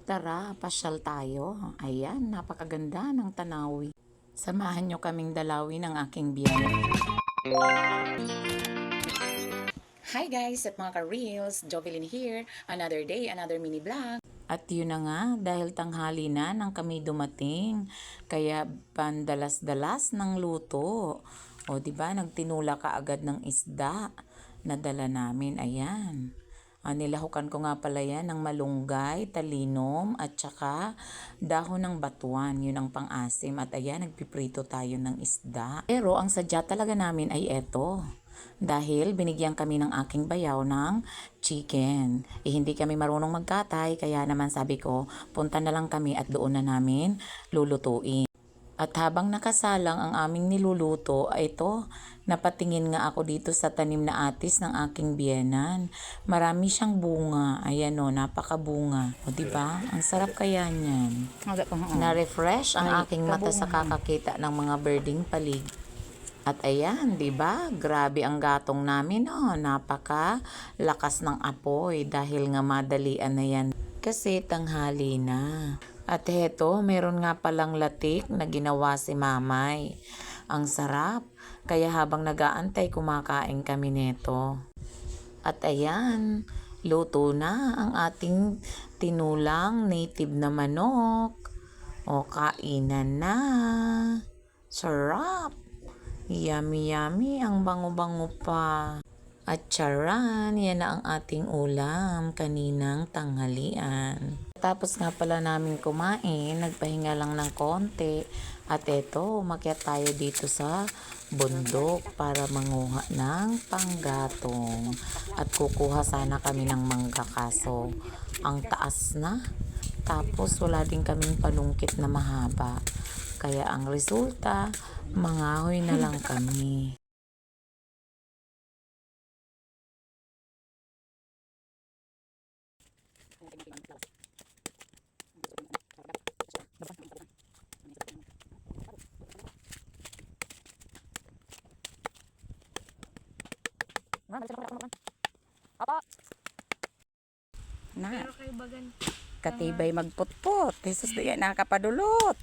Tara, pasyal tayo. Ayan, napakaganda ng Tanawi. Samahan nyo kaming dalawin ang aking biyahe. Hi guys at mga ka-reels, Jovelyn here. Another day, another mini vlog. At yun na nga, dahil tanghali na nang kami dumating. Kaya pandalas-dalas ng luto. O di ba nagtinula ka agad ng isda na dala namin. Ayan. Nilahukan ko nga pala yan ng malunggay, talinom, at saka dahon ng batuan. Yun ang pang-asim. At ayan, nagpiprito tayo ng isda. Pero ang sadya talaga namin ay eto. Dahil binigyan kami ng aking bayaw ng chicken. Hindi kami marunong magkatay, kaya naman sabi ko, punta na lang kami at doon na namin lulutuin. At habang nakasalang ang aming niluluto, ay ito, napatingin nga ako dito sa tanim na atis ng aking biyenan. Marami siyang bunga. Ayan o, napakabunga. O diba? Ang sarap kaya niyan. Na-refresh ang aking mata sa kakakita ng mga birding palig. At ayan, 'di ba? Grabe ang gatong namin, oh. Napaka lakas ng apoy dahil nga madalian na 'yan kasi tanghali na. At heto, meron nga palang latik na ginawa si Mamay. Ang sarap. Kaya habang nagaantay, kumakain kami neto. At ayan, luto na ang ating tinulang native na manok. O, kainan na. Sarap. Yummy yummy, ang bango-bango pa. At charan, yan na ang ating ulam kaninang tanghalian. Tapos nga pala namin kumain, nagpahinga lang ng konti. At eto, umakyat tayo dito sa bundok para manguha ng panggatong. At kukuha sana kami ng mangga kaso ang taas na. Tapos wala din kaming panungkit na mahaba. Kaya ang resulta, mangahoy na lang kami. Na, Pero kay bagan. katibay magputput. Jesus, di yan nakapadulot.